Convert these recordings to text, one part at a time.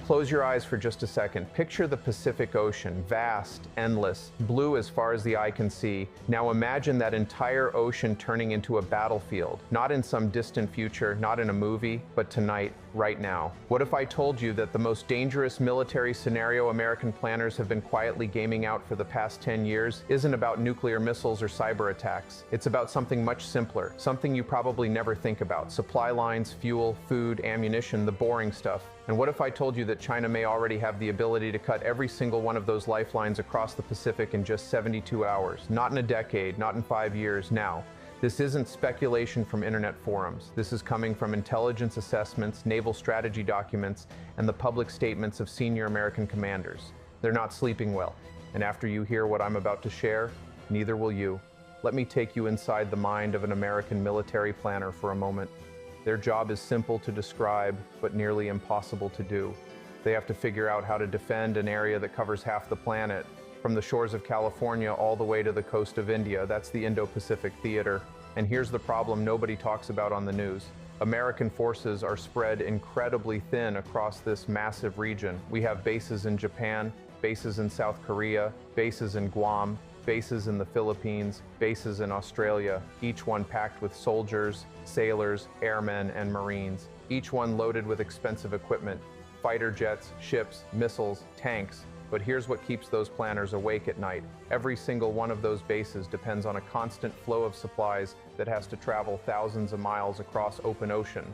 Close your eyes for just a second. Picture the Pacific Ocean, vast, endless, blue as far as the eye can see. Now imagine that entire ocean turning into a battlefield, not in some distant future, not in a movie, but tonight, right now. What if I told you that the most dangerous military scenario American planners have been quietly gaming out for the past 10 years isn't about nuclear missiles or cyber attacks? It's about something much simpler, something you probably never think about: supply lines, fuel, food, ammunition, the boring stuff. And what if I told you that China may already have the ability to cut every single one of those lifelines across the Pacific in just 72 hours? Not in a decade, not in 5 years, now. This isn't speculation from internet forums. This is coming from intelligence assessments, naval strategy documents, and the public statements of senior American commanders. They're not sleeping well. And after you hear what I'm about to share, neither will you. Let me take you inside the mind of an American military planner for a moment. Their job is simple to describe, but nearly impossible to do. They have to figure out how to defend an area that covers half the planet, from the shores of California all the way to the coast of India. That's the Indo-Pacific theater. And here's the problem nobody talks about on the news. American forces are spread incredibly thin across this massive region. We have bases in Japan, bases in South Korea, bases in Guam, bases in the Philippines, bases in Australia, each one packed with soldiers, sailors, airmen, and Marines, each one loaded with expensive equipment: fighter jets, ships, missiles, tanks. But here's what keeps those planners awake at night. Every single one of those bases depends on a constant flow of supplies that has to travel thousands of miles across open ocean.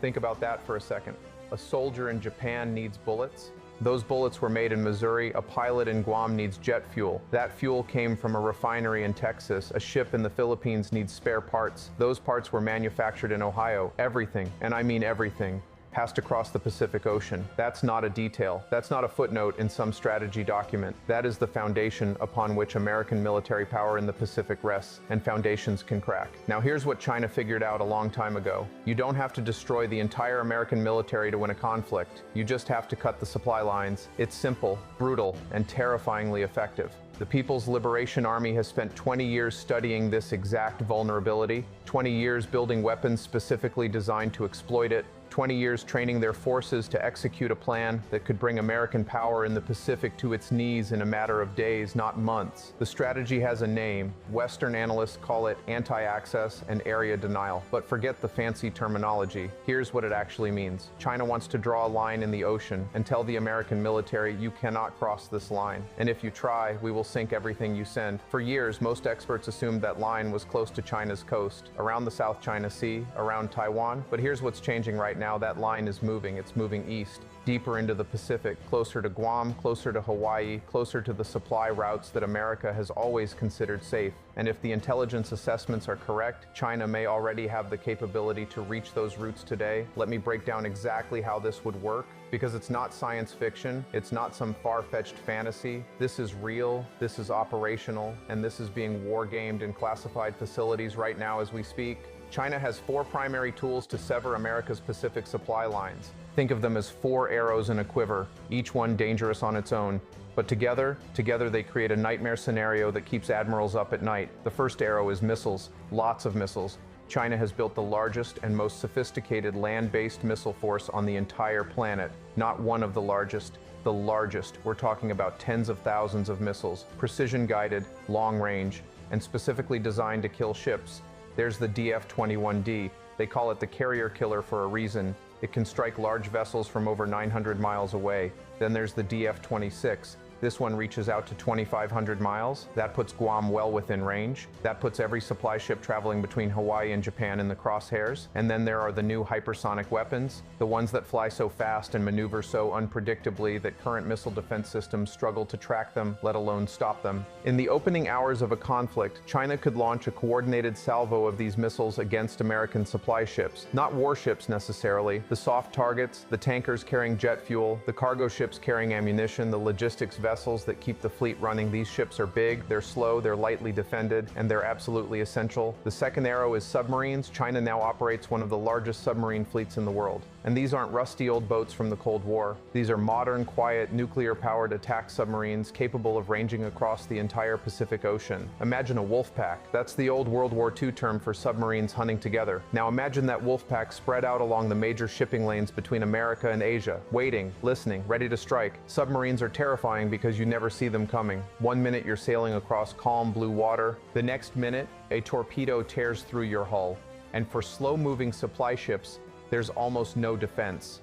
Think about that for a second. A soldier in Japan needs bullets. Those bullets were made in Missouri. A pilot in Guam needs jet fuel. That fuel came from a refinery in Texas. A ship in the Philippines needs spare parts. Those parts were manufactured in Ohio. Everything, and I mean everything, has to cross the Pacific Ocean. That's not a detail. That's not a footnote in some strategy document. That is the foundation upon which American military power in the Pacific rests, and foundations can crack. Now here's what China figured out a long time ago. You don't have to destroy the entire American military to win a conflict. You just have to cut the supply lines. It's simple, brutal, and terrifyingly effective. The People's Liberation Army has spent 20 years studying this exact vulnerability, 20 years building weapons specifically designed to exploit it, 20 years training their forces to execute a plan that could bring American power in the Pacific to its knees in a matter of days, not months. The strategy has a name. Western analysts call it anti-access and area denial. But forget the fancy terminology. Here's what it actually means. China wants to draw a line in the ocean and tell the American military, you cannot cross this line. And if you try, we will sink everything you send. For years, most experts assumed that line was close to China's coast, around the South China Sea, around Taiwan. But here's what's changing right now. That line is moving. It's moving east, deeper into the Pacific, closer to Guam, closer to Hawaii, closer to the supply routes that America has always considered safe. And if the intelligence assessments are correct, China may already have the capability to reach those routes today. Let me break down exactly how this would work, because it's not science fiction, it's not some far-fetched fantasy. This is real, this is operational, and this is being war-gamed in classified facilities right now as we speak. China has 4 primary tools to sever America's Pacific supply lines. Think of them as 4 arrows in a quiver, each one dangerous on its own. But together they create a nightmare scenario that keeps admirals up at night. The first arrow is missiles, lots of missiles. China has built the largest and most sophisticated land-based missile force on the entire planet. Not one of the largest, the largest. We're talking about tens of thousands of missiles, precision-guided, long-range, and specifically designed to kill ships. There's the DF-21D. They call it the carrier killer for a reason. It can strike large vessels from over 900 miles away. Then there's the DF-26. This one reaches out to 2,500 miles. That puts Guam well within range. That puts every supply ship traveling between Hawaii and Japan in the crosshairs. And then there are the new hypersonic weapons, the ones that fly so fast and maneuver so unpredictably that current missile defense systems struggle to track them, let alone stop them. In the opening hours of a conflict, China could launch a coordinated salvo of these missiles against American supply ships. Not warships necessarily, the soft targets, the tankers carrying jet fuel, the cargo ships carrying ammunition, the logistics vessels that keep the fleet running. These ships are big, they're slow, they're lightly defended, and they're absolutely essential. The second arrow is submarines. China now operates one of the largest submarine fleets in the world. And these aren't rusty old boats from the Cold War. These are modern, quiet, nuclear-powered attack submarines capable of ranging across the entire Pacific Ocean. Imagine a wolf pack. That's the old World War II term for submarines hunting together. Now imagine that wolf pack spread out along the major shipping lanes between America and Asia, waiting, listening, ready to strike. Submarines are terrifying because you never see them coming. One minute you're sailing across calm blue water, the next minute a torpedo tears through your hull. And for slow-moving supply ships, there's almost no defense.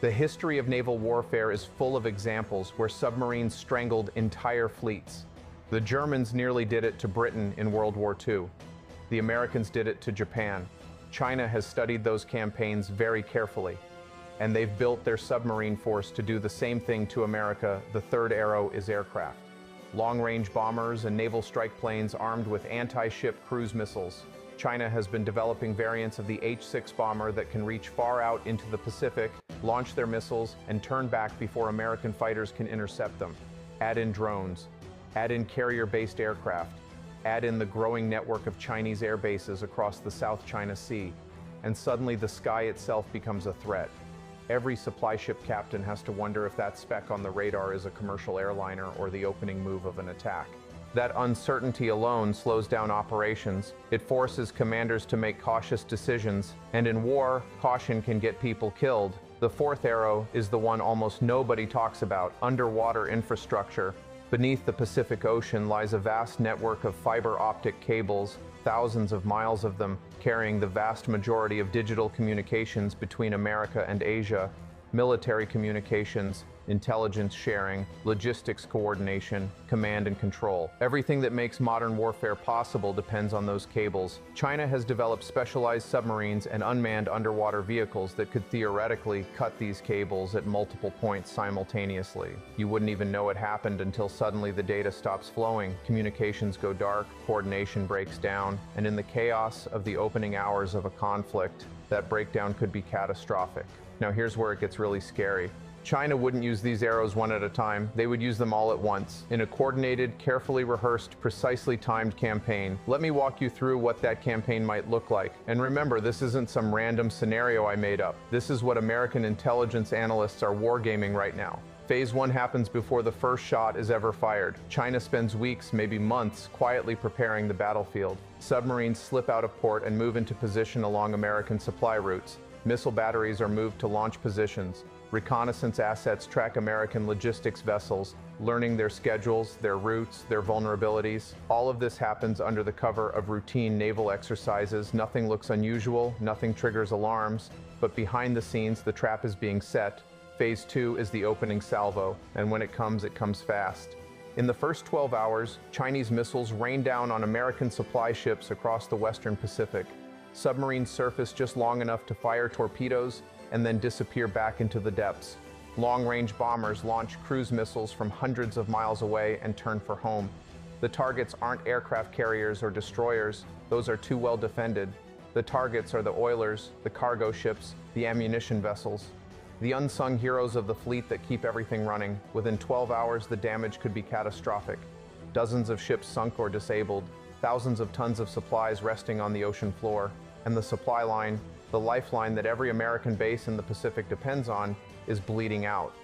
The history of naval warfare is full of examples where submarines strangled entire fleets. The Germans nearly did it to Britain in World War II. The Americans did it to Japan. China has studied those campaigns very carefully, and they've built their submarine force to do the same thing to America. The third arrow is aircraft. Long-range bombers and naval strike planes armed with anti-ship cruise missiles. China has been developing variants of the H-6 bomber that can reach far out into the Pacific, launch their missiles, and turn back before American fighters can intercept them. Add in drones. Add in carrier-based aircraft. Add in the growing network of Chinese air bases across the South China Sea, and suddenly the sky itself becomes a threat. Every supply ship captain has to wonder if that speck on the radar is a commercial airliner or the opening move of an attack. That uncertainty alone slows down operations. It forces commanders to make cautious decisions, and in war, caution can get people killed. The fourth arrow is the one almost nobody talks about: underwater infrastructure. Beneath the Pacific Ocean lies a vast network of fiber optic cables, thousands of miles of them, carrying the vast majority of digital communications between America and Asia, military communications, intelligence sharing, logistics coordination, command and control. Everything that makes modern warfare possible depends on those cables. China has developed specialized submarines and unmanned underwater vehicles that could theoretically cut these cables at multiple points simultaneously. You wouldn't even know it happened until suddenly the data stops flowing, communications go dark, coordination breaks down, and in the chaos of the opening hours of a conflict, that breakdown could be catastrophic. Now here's where it gets really scary. China wouldn't use these arrows one at a time. They would use them all at once, in a coordinated, carefully rehearsed, precisely timed campaign. Let me walk you through what that campaign might look like. And remember, this isn't some random scenario I made up. This is what American intelligence analysts are wargaming right now. Phase 1 happens before the first shot is ever fired. China spends weeks, maybe months, quietly preparing the battlefield. Submarines slip out of port and move into position along American supply routes. Missile batteries are moved to launch positions. Reconnaissance assets track American logistics vessels, learning their schedules, their routes, their vulnerabilities. All of this happens under the cover of routine naval exercises. Nothing looks unusual, nothing triggers alarms, but behind the scenes, the trap is being set. Phase 2 is the opening salvo, and when it comes fast. In the first 12 hours, Chinese missiles rain down on American supply ships across the Western Pacific. Submarines surface just long enough to fire torpedoes and then disappear back into the depths. Long-range bombers launch cruise missiles from hundreds of miles away and turn for home. The targets aren't aircraft carriers or destroyers. Those are too well defended. The targets are the oilers, the cargo ships, the ammunition vessels. The unsung heroes of the fleet that keep everything running. Within 12 hours, the damage could be catastrophic. Dozens of ships sunk or disabled, thousands of tons of supplies resting on the ocean floor, and the supply line, the lifeline that every American base in the Pacific depends on, is bleeding out.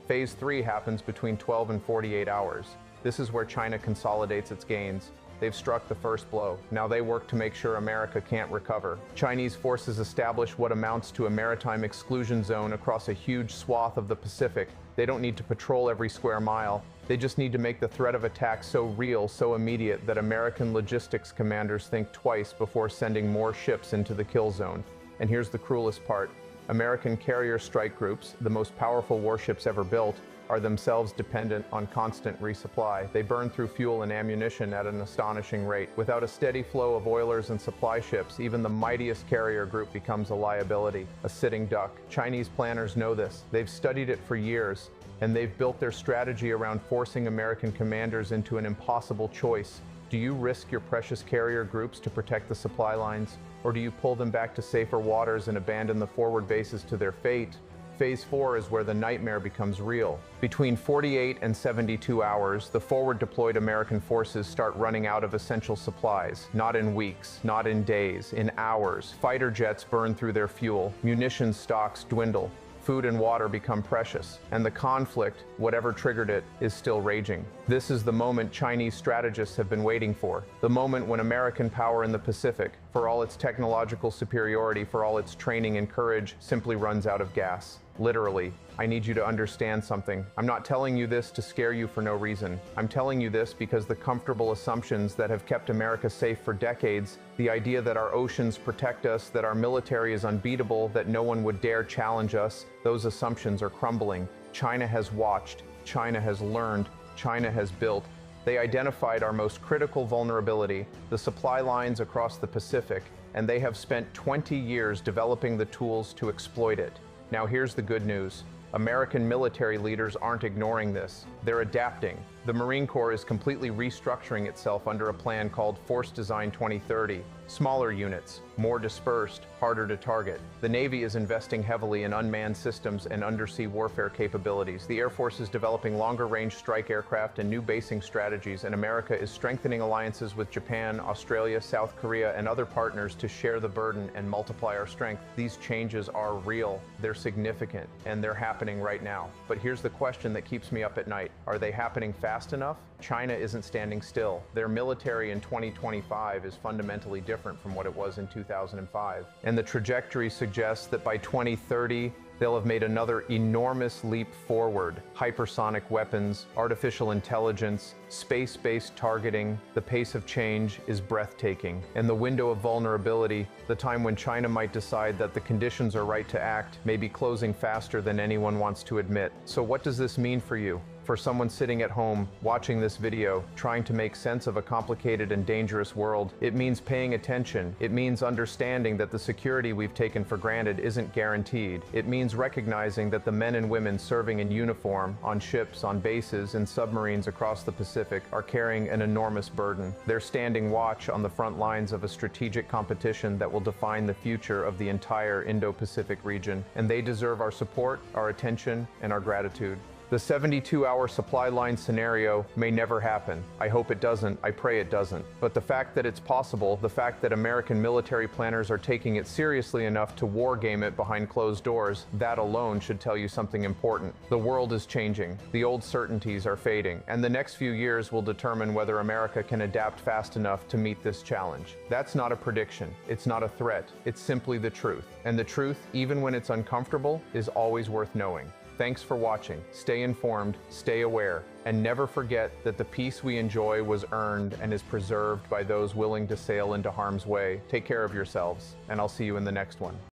Phase 3 happens between 12 and 48 hours. This is where China consolidates its gains. They've struck the first blow. Now they work to make sure America can't recover. Chinese forces establish what amounts to a maritime exclusion zone across a huge swath of the Pacific. They don't need to patrol every square mile. They just need to make the threat of attack so real, so immediate, that American logistics commanders think twice before sending more ships into the kill zone. And here's the cruelest part. American carrier strike groups, the most powerful warships ever built, are themselves dependent on constant resupply. They burn through fuel and ammunition at an astonishing rate. Without a steady flow of oilers and supply ships, even the mightiest carrier group becomes a liability, a sitting duck. Chinese planners know this. They've studied it for years, and they've built their strategy around forcing American commanders into an impossible choice. Do you risk your precious carrier groups to protect the supply lines, or do you pull them back to safer waters and abandon the forward bases to their fate? Phase 4 is where the nightmare becomes real. Between 48 and 72 hours, the forward-deployed American forces start running out of essential supplies. Not in weeks, not in days, in hours. Fighter jets burn through their fuel, munitions stocks dwindle, food and water become precious, and the conflict, whatever triggered it, is still raging. This is the moment Chinese strategists have been waiting for. The moment when American power in the Pacific, for all its technological superiority, for all its training and courage, simply runs out of gas. Literally. I need you to understand something. I'm not telling you this to scare you for no reason. I'm telling you this because the comfortable assumptions that have kept America safe for decades, the idea that our oceans protect us, that our military is unbeatable, that no one would dare challenge us, those assumptions are crumbling. China has watched, China has learned, China has built. They identified our most critical vulnerability, the supply lines across the Pacific, and they have spent 20 years developing the tools to exploit it. Now here's the good news. American military leaders aren't ignoring this. They're adapting. The Marine Corps is completely restructuring itself under a plan called Force Design 2030. Smaller units, more dispersed, harder to target. The Navy is investing heavily in unmanned systems and undersea warfare capabilities. The Air Force is developing longer-range strike aircraft and new basing strategies, and America is strengthening alliances with Japan, Australia, South Korea, and other partners to share the burden and multiply our strength. These changes are real, they're significant, and they're happening right now. But here's the question that keeps me up at night. Are they happening fast enough? China isn't standing still. Their military in 2025 is fundamentally different from what it was in 2005. And the trajectory suggests that by 2030, they'll have made another enormous leap forward. Hypersonic weapons, artificial intelligence, space-based targeting. The pace of change is breathtaking. And the window of vulnerability, the time when China might decide that the conditions are right to act, may be closing faster than anyone wants to admit. So what does this mean for you? For someone sitting at home, watching this video, trying to make sense of a complicated and dangerous world, it means paying attention. It means understanding that the security we've taken for granted isn't guaranteed. It means recognizing that the men and women serving in uniform, on ships, on bases, and submarines across the Pacific are carrying an enormous burden. They're standing watch on the front lines of a strategic competition that will define the future of the entire Indo-Pacific region, and they deserve our support, our attention, and our gratitude. The 72-hour supply line scenario may never happen. I hope it doesn't. I pray it doesn't. But the fact that it's possible, the fact that American military planners are taking it seriously enough to wargame it behind closed doors, that alone should tell you something important. The world is changing. The old certainties are fading. And the next few years will determine whether America can adapt fast enough to meet this challenge. That's not a prediction. It's not a threat. It's simply the truth. And the truth, even when it's uncomfortable, is always worth knowing. Thanks for watching. Stay informed, stay aware, and never forget that the peace we enjoy was earned and is preserved by those willing to sail into harm's way. Take care of yourselves, and I'll see you in the next one.